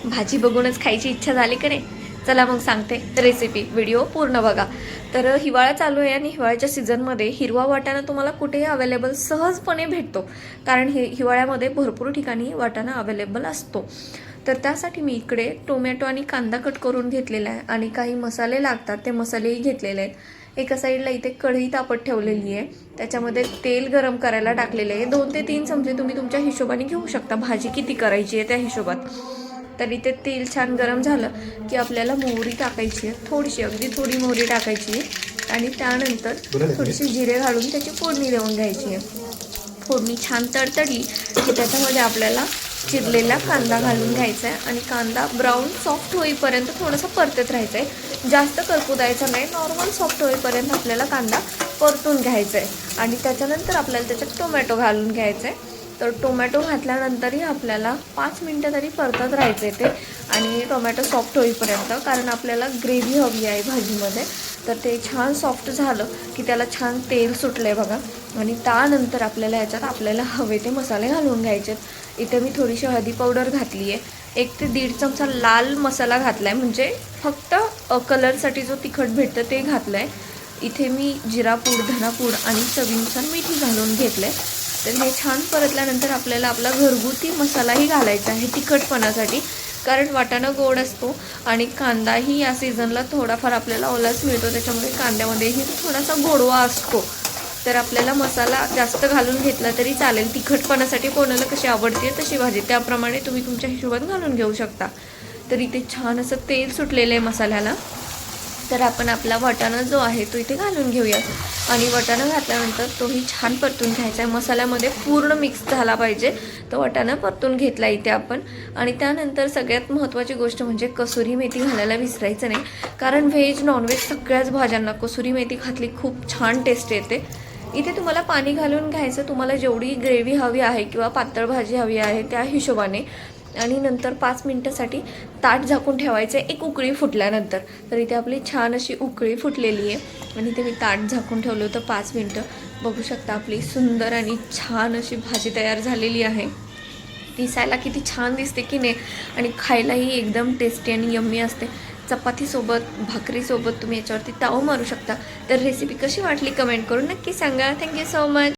भाजी बघूनच खायची इच्छा झाली की नाही? चला मग सांगते रेसिपी, व्हिडिओ पूर्ण बघा. तर हिवाळा चालू आहे आणि हिवाळ्याच्या सीझनमध्ये हिरवा वाटाणा तुम्हाला कुठेही अवेलेबल सहजपणे भेटतो, कारण हिवाळ्यामध्ये भरपूर ठिकाणी वाटाणा अवेलेबल असतो. तर त्यासाठी मी इकडे टोमॅटो आणि कांदा कट करून घेतलेला आहे आणि काही मसाले लागतात ते मसालेही घेतलेले आहेत. एका साईडला इथे कढई तापत ठेवलेली आहे, त्याच्यामध्ये तेल गरम करायला टाकलेले आहे. 2 ते 3 चमचे तुम्ही तुमच्या हिशोबाने घेऊ शकता, भाजी किती करायची आहे त्या हिशोबात. तर इथे तेल छान गरम झालं की आपल्याला मोहरी टाकायची आहे, थोडीशी, अगदी थोडी मोहरी टाकायची आहे आणि त्यानंतर थोडीशी जिरे घालून त्याची फोडणी देऊन घ्यायची आहे. फोडणी छान तडतडली की त्याच्यामध्ये आपल्याला चिरलेला कांदा घालून घ्यायचा आहे आणि कांदा ब्राऊन सॉफ्ट होईपर्यंत थोडंसं परतत राहायचं आहे. जास्त करपू द्यायचं नाही, नॉर्मल सॉफ्ट होईपर्यंत आपल्याला कांदा परतून घ्यायचा आहे. आणि त्याच्यानंतर आपल्याला त्याच्यात टोमॅटो घालून घ्यायचं आहे. तर टोमॅटो घातल्यानंतरही आपल्याला 5 मिनटं तरी परतत राहायचं आहे ते, आणि टोमॅटो सॉफ्ट होईपर्यंत, कारण आपल्याला ग्रेव्ही हवी आहे भाजीमध्ये. तर ते छान सॉफ्ट झालं की त्याला छान तेल सुटलं आहे बघा. आणि त्यानंतर आपल्याला हवे ते मसाले घालून घ्यायचे. इथे मी थोडीशी हळदी पावडर घातली आहे, 1 ते 1.5 चमचा लाल मसाला घातला आहे, म्हणजे फक्त कलरसाठी जो तिखट भेटतं ते घातलं आहे. इथे मी जिरापूड, धनापूड आणि चवीनुसार मीठ घालून घेतलं आहे. तर हे छान परतल्यानंतर आपल्याला आपला घरगुती मसालाही घालायचा आहे तिखटपणासाठी, कारण वाटाणा गोड असतो आणि कांदाही या सीझनला थोडाफार आपल्याला ओलाच मिळतो, त्याच्यामुळे कांद्यामध्येही थोडासा गोडवा असतो. तर आपल्याला मसाला जास्त घालून घेतला तरी चालेल, तिखटपणासाठी कोणाला कशी आवडते तशी भाजी त्याप्रमाणे तुम्ही तुमच्या हिशोबात घालून घेऊ शकता. तर इथे छान असं तेल सुटलेलं आहे मसाल्याला. तर आपण आपला वाटाणा जो आहे तो इथे घालून घेऊयात आणि वाटाणा घातल्यानंतर तोही छान परतून घ्यायचा आहे. मसाल्यामध्ये पूर्ण मिक्स झाला पाहिजे, तो वाटाणा परतून घेतला इथे आपण. आणि त्यानंतर सगळ्यात महत्त्वाची गोष्ट म्हणजे कसुरी मेथी घालायला विसरायचं नाही, कारण व्हेज नॉनव्हेज सगळ्याच भाज्यांना कसुरी मेथी घातली खूप छान टेस्ट येते. इथे तुम्हाला पाणी घालून घ्यायचं, तुम्हाला जेवढी ग्रेव्ही हवी आहे किंवा पातळ भाजी हवी आहे त्या हिशोबाने. आणि नंतर 5 मिनटासाठी ताट झाकून ठेवायचं आहे, एक उकळी फुटल्यानंतर. तर इथे आपली छान अशी उकळी फुटलेली आहे आणि इथे मी ताट झाकून ठेवलं होतं 5 मिनटं. बघू शकता आपली सुंदर आणि छान अशी भाजी तयार झालेली आहे. दिसायला किती छान दिसते की नाही, आणि खायलाही एकदम टेस्टी आणि यम्मी असते. चपातीसोबत, भाकरीसोबत तुम्ही याच्यावरती ताव मारू शकता. तर रेसिपी कशी वाटली कमेंट करून नक्की सांगा. Thank you so much.